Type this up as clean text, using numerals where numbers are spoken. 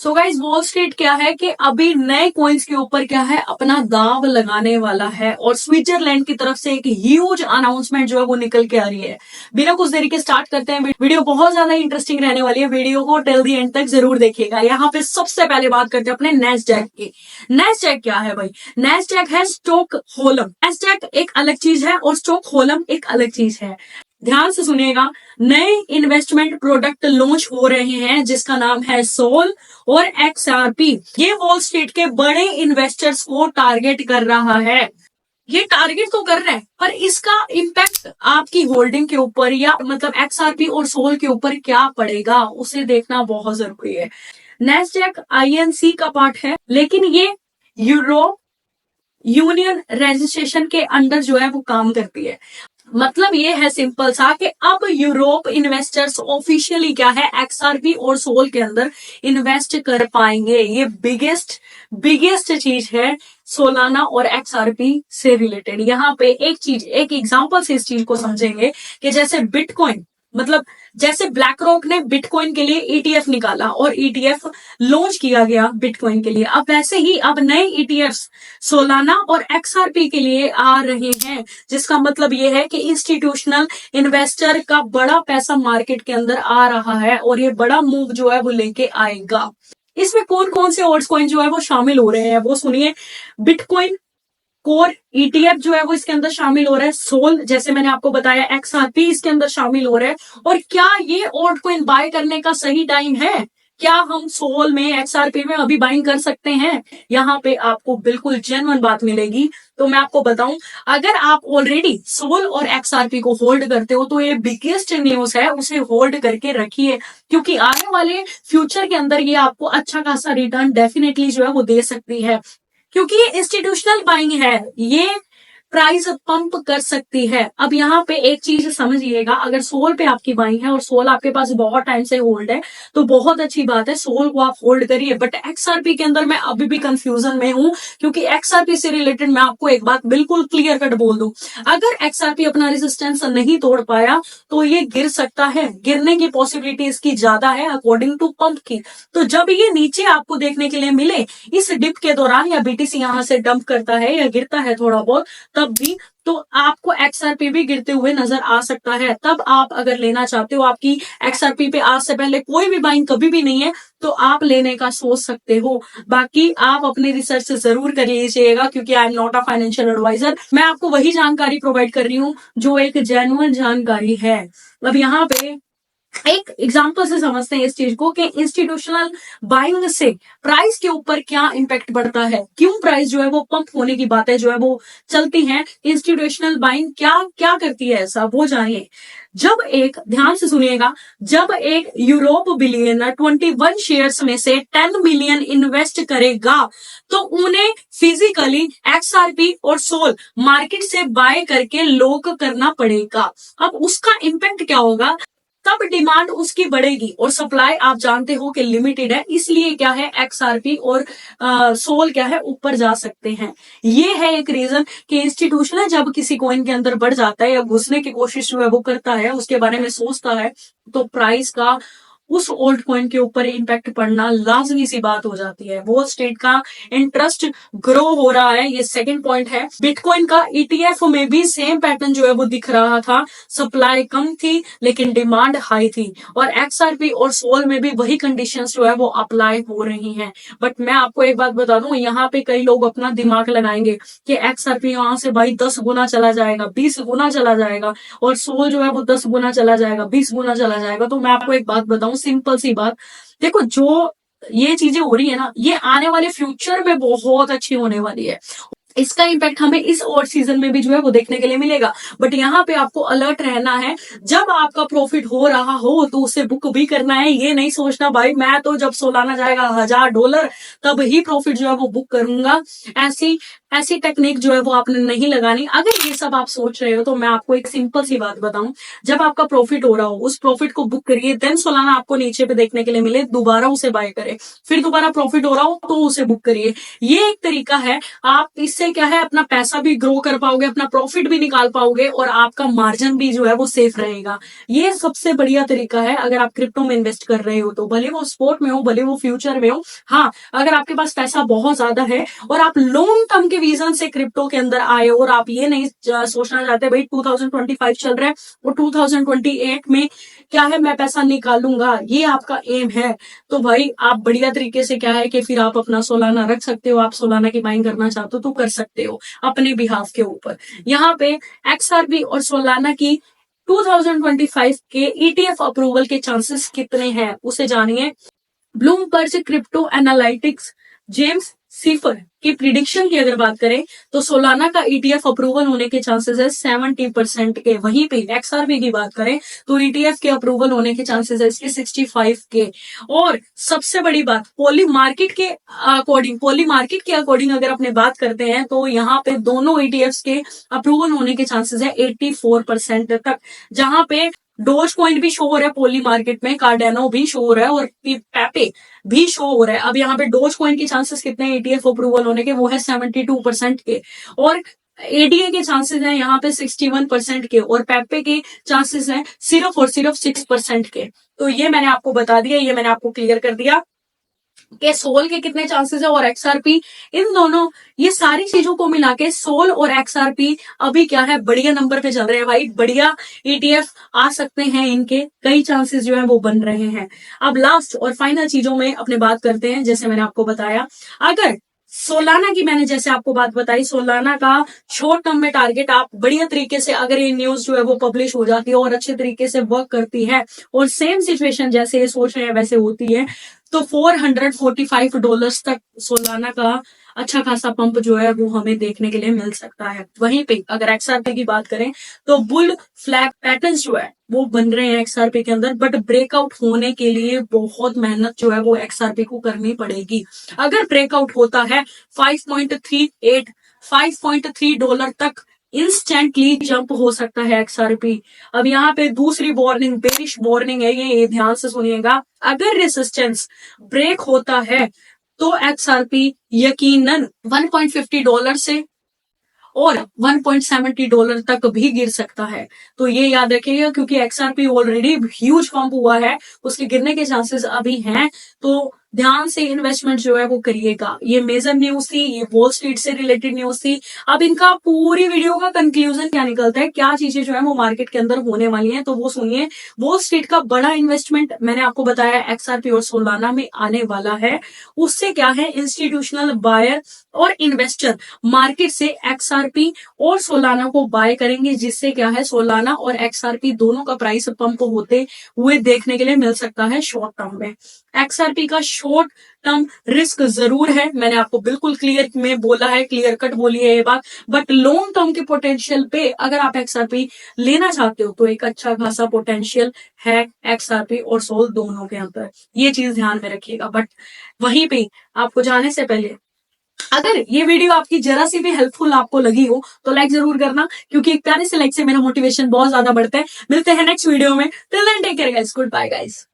So guys, wall street क्या है कि अभी नए कॉइन्स के ऊपर क्या है, अपना दाव लगाने वाला है और स्विट्जरलैंड की तरफ से एक ह्यूज अनाउंसमेंट जो है वो निकल के आ रही है। बिना कुछ देरी के स्टार्ट करते हैं। वीडियो बहुत ज्यादा इंटरेस्टिंग रहने वाली है, वीडियो को टिल द एंड तक जरूर देखिएगा। यहाँ पे सबसे पहले बात करते हैं अपने नैस्डैक की। नैस्डैक क्या है भाई? नैस्डैक है स्टॉकहोल्म। नैस्डैक एक अलग चीज है और स्टॉकहोल्म एक अलग चीज है। ध्यान से सुनिएगा, नए इन्वेस्टमेंट प्रोडक्ट लॉन्च हो रहे हैं जिसका नाम है सोल और XRP। ये वॉल स्ट्रीट के बड़े इन्वेस्टर्स को टारगेट कर रहा है। ये टारगेट तो कर रहा है, पर इसका इम्पैक्ट आपकी होल्डिंग के ऊपर या मतलब XRP और सोल के ऊपर क्या पड़ेगा, उसे देखना बहुत जरूरी है। नैस्डैक INC का पार्ट है, लेकिन ये यूरोप यूनियन रजिस्ट्रेशन के अंडर जो है वो काम करती है। मतलब ये है सिंपल सा कि अब यूरोप इन्वेस्टर्स ऑफिशियली क्या है, XRP और सोल के अंदर इन्वेस्ट कर पाएंगे। ये बिगेस्ट चीज है सोलाना और XRP से रिलेटेड। यहाँ पे एक एग्जांपल से इस चीज को समझेंगे कि जैसे बिटकॉइन, मतलब जैसे ब्लैक रॉक ने बिटकॉइन के लिए ETF निकाला और ETF लॉन्च किया गया बिटकॉइन के लिए, अब वैसे ही अब नए ETFs सोलाना और XRP के लिए आ रहे हैं, जिसका मतलब ये है कि इंस्टीट्यूशनल इन्वेस्टर का बड़ा पैसा मार्केट के अंदर आ रहा है और ये बड़ा मूव जो है वो लेके आएगा। इसमें कौन कौन से ऑल्ट कॉइन जो है वो शामिल हो रहे हैं वो सुनिए। बिटकॉइन कोर ETF जो है वो इसके अंदर शामिल हो रहा है। सोल, जैसे मैंने आपको बताया, XRP इसके अंदर शामिल हो रहा है। और क्या ये ऑल्ट कॉइन बाय करने का सही टाइम है? क्या हम सोल में XRP में अभी बाइंग कर सकते हैं? यहाँ पे आपको बिल्कुल जेन्युइन बात मिलेगी। तो मैं आपको बताऊं, अगर आप ऑलरेडी सोल और XRP को होल्ड करते हो तो ये बिगेस्ट न्यूज है, उसे होल्ड करके रखिए, क्योंकि आने वाले फ्यूचर के अंदर ये आपको अच्छा खासा रिटर्न डेफिनेटली जो है वो दे सकती है, क्योंकि ये इंस्टीट्यूशनल बाइंग है, ये प्राइस पंप कर सकती है। अब यहाँ पे एक चीज समझिएगा, अगर सोल पे आपकी बाइंग है और सोल आपके पास बहुत टाइम से होल्ड है तो बहुत अच्छी बात है, सोल को आप होल्ड करिए। बट XRP के अंदर मैं अभी भी कंफ्यूजन में हूं, क्योंकि XRP से रिलेटेड मैं आपको एक बात बिल्कुल क्लियर कट बोल दूं, अगर XRP अपना रेजिस्टेंस नहीं तोड़ पाया तो ये गिर सकता है, गिरने की पॉसिबिलिटी इसकी ज्यादा है अकॉर्डिंग टू पंप की। तो जब ये नीचे आपको देखने के लिए मिले इस डिप के दौरान, या BTC यहाँ से डंप करता है या गिरता है थोड़ा बहुत, तब भी तो आपको XRP भी गिरते हुए नजर आ सकता है। तब आप अगर लेना चाहते हो, आपकी XRP पे आज से पहले कोई भी बाइंग कभी भी नहीं है, तो आप लेने का सोच सकते हो। बाकी आप अपनी रिसर्च जरूर कर लीजिएगा, क्योंकि I am not a financial advisor. मैं आपको वही जानकारी प्रोवाइड कर रही हूँ जो एक जेन्युइन जानकारी है। अब यहाँ पे एक एग्जांपल से समझते हैं इस चीज को कि इंस्टीट्यूशनल बाइंग से प्राइस के ऊपर क्या इंपैक्ट पड़ता है, क्यों प्राइस जो है वो पंप होने की बातें जो है वो चलती हैं। इंस्टीट्यूशनल बाइंग क्या क्या करती है ऐसा, वो जानिए। जब एक, ध्यान से सुनिएगा, जब एक यूरोप बिलियनर 21 शेयर्स में से 10 मिलियन इन्वेस्ट करेगा तो उन्हें फिजिकली XRP और सोल मार्केट से बाय करके लॉक करना पड़ेगा। अब उसका इम्पैक्ट क्या होगा? तब डिमांड उसकी बढ़ेगी और सप्लाई आप जानते हो कि लिमिटेड है, इसलिए क्या है, XRP और सोल क्या है, ऊपर जा सकते हैं। ये है एक रीजन कि इंस्टीट्यूशन जब किसी कॉइन के अंदर बढ़ जाता है या घुसने की कोशिश जो है वो करता है, उसके बारे में सोचता है, तो प्राइस का उस ओल्ड कॉइन के ऊपर इम्पैक्ट पड़ना लाजमी सी बात हो जाती है। वॉल स्ट्रीट का इंटरेस्ट ग्रो हो रहा है, ये सेकंड पॉइंट है। बिटकॉइन का ETF में भी सेम पैटर्न जो है वो दिख रहा था, सप्लाई कम थी लेकिन डिमांड हाई थी, और XRP और सोल में भी वही कंडीशंस जो है वो अप्लाई हो रही हैं। बट मैं आपको एक बात बता दूं, यहाँ पे कई लोग अपना दिमाग लगाएंगे कि XRP यहाँ से भाई 10 गुना चला जाएगा, 20 गुना चला जाएगा, और सोल जो है वो 10 गुना चला जाएगा, 20 गुना चला जाएगा। तो मैं आपको एक बात बताऊं, सिंपल सी बात, देखो जो ये चीजें हो रही है ना, ये आने वाले फ्यूचर में बहुत अच्छी होने वाली है। इसका इम्पैक्ट हमें इस और सीजन में भी जो है वो देखने के लिए मिलेगा। बट यहाँ पे आपको अलर्ट रहना है, जब आपका प्रॉफिट हो रहा हो तो उसे बुक भी करना है। ये नहीं सोचना भाई मैं तो जब सोलाना जाएगा $1000 तब ही प्रॉफिट जो है वो बुक करूंगा, ऐसी टेक्निक जो है वो आपने नहीं लगानी। अगर ये सब आप सोच रहे हो तो मैं आपको एक सिंपल सी बात बताऊं, जब आपका प्रॉफिट हो रहा हो उस प्रॉफिट को बुक करिए, देन सोलाना आपको नीचे पे देखने के लिए मिले दोबारा उसे बाय करें, फिर दोबारा प्रॉफिट हो रहा हो तो उसे बुक करिए। ये एक तरीका है, आप इससे क्या है अपना पैसा भी ग्रो कर पाओगे, अपना प्रॉफिट भी निकाल पाओगे और आपका मार्जिन भी जो है वो सेफ रहेगा। ये सबसे बढ़िया तरीका है अगर आप क्रिप्टो में इन्वेस्ट कर रहे हो तो, भले वो स्पोर्ट में हो भले वो फ्यूचर में हो। हाँ, अगर आपके पास पैसा बहुत ज्यादा है और आप लॉन्ग टर्म के विजन से क्रिप्टो के अंदर आए हो और आप ये नहीं सोचना चाहते भाई 2025 चल रहा है और 2028 में क्या है मैं पैसा निकालूंगा, ये आपका एम है, तो भाई आप बढ़िया तरीके से क्या है कि फिर आप अपना सोलाना रख सकते हो। आप सोलाना की बाइंग करना चाहते हो तो कर सकते हो अपने बिहाफ के ऊपर। यहाँ पे XRP और सोलाना की 2025 के ETF अप्रूवल के चांसेस कितने हैं उसे जानिए। ब्लूमबर्ग क्रिप्टो एनालिटिक्स जेम्स सीफर की प्रिडिक्शन की अगर बात करें तो सोलाना का ETF अप्रूवल होने के चांसेस है 70% के। वहीं पे XRP की बात करें तो ETF के अप्रूवल होने के चांसेस है इसके 65 के। और सबसे बड़ी बात पॉली मार्केट के अकॉर्डिंग अगर अपने बात करते हैं तो यहाँ पे दोनों ETFs के अप्रूवल होने के चांसेस है 84% तक, जहां पे डोज कॉइन भी शो हो रहा है पॉली मार्केट में, कार्डेनो भी शो हो रहा है और पेपे भी शो हो रहा है। अब यहाँ पे डोज कॉइन के चांसेस कितने हैं ETF अप्रूवल होने के, वो है 72% के। और ADA के चांसेस हैं यहाँ पे 61% के और पेपे के चांसेस हैं सिर्फ और सिर्फ 6% के। तो ये मैंने आपको बता दिया, ये मैंने आपको क्लियर कर दिया कि सोल के कितने चांसेस है और XRP, इन दोनों ये सारी चीजों को मिला के सोल और XRP अभी क्या है बढ़िया नंबर पे चल रहे हैं भाई, बढ़िया ETF आ सकते हैं, इनके कई चांसेस जो है वो बन रहे हैं। अब लास्ट और फाइनल चीजों में अपने बात करते हैं। जैसे मैंने आपको बताया, अगर सोलाना की मैंने जैसे आपको बात बताई, सोलाना का शॉर्ट टर्म में टारगेट आप बढ़िया तरीके से अगर ये न्यूज जो है वो पब्लिश हो जाती है और अच्छे तरीके से वर्क करती है और सेम सिचुएशन जैसे ये सोच रहे हैं वैसे होती है तो $445 तक सोलाना का अच्छा खासा पंप जो है वो हमें देखने के लिए मिल सकता है। वहीं पे अगर XRP की बात करें तो बुल फ्लैग पैटर्न्स जो है वो बन रहे हैं XRP के अंदर, बट ब्रेकआउट होने के लिए बहुत मेहनत जो है वो XRP को करनी पड़ेगी। अगर ब्रेकआउट होता है 5.3 डॉलर तक इंस्टेंटली जंप हो सकता है XRP। अब यहाँ पे दूसरी वार्निंग, बेरिश वार्निंग है, ये ध्यान से सुनिएगा। अगर रेसिस्टेंस ब्रेक होता है तो XRP यकीनन $1.50 से और $1.70 तक भी गिर सकता है। तो ये याद रखिएगा क्योंकि XRP ऑलरेडी ह्यूज पंप हुआ है, उसके गिरने के चांसेस अभी हैं, तो ध्यान से इन्वेस्टमेंट जो है वो करिएगा। ये मेजर न्यूज थी, ये वॉल स्ट्रीट से रिलेटेड न्यूज थी। अब इनका पूरी वीडियो का कंक्लूजन क्या निकलता है, क्या चीजें जो है वो मार्केट के अंदर होने वाली हैं, तो वो सुनिए। वॉल स्ट्रीट का बड़ा इन्वेस्टमेंट मैंने आपको बताया XRP और सोलाना में आने वाला है। उससे क्या है, इंस्टीट्यूशनल बायर और इन्वेस्टर मार्केट से XRP और सोलाना को बाय करेंगे, जिससे क्या है सोलाना और XRP दोनों का प्राइस पंप होते हुए देखने के लिए मिल सकता है शॉर्ट टर्म में। XRP का शॉर्ट टर्म रिस्क जरूर है, मैंने आपको बिल्कुल क्लियर में बोला है, क्लियर कट बोली है ये बात, बट लॉन्ग टर्म के पोटेंशियल पे अगर आप XRP लेना चाहते हो तो एक अच्छा खासा पोटेंशियल है XRP और सोल दोनों के अंदर, ये चीज ध्यान में रखिएगा। बट वहीं पे आपको जाने से पहले अगर ये वीडियो आपकी जरा सी भी हेल्पफुल आपको लगी हो तो लाइक जरूर करना, क्योंकि एक प्यारे से लाइक से मेरा मोटिवेशन बहुत ज्यादा बढ़ता है। मिलते हैं नेक्स्ट वीडियो में, till then take care guys, goodbye guys.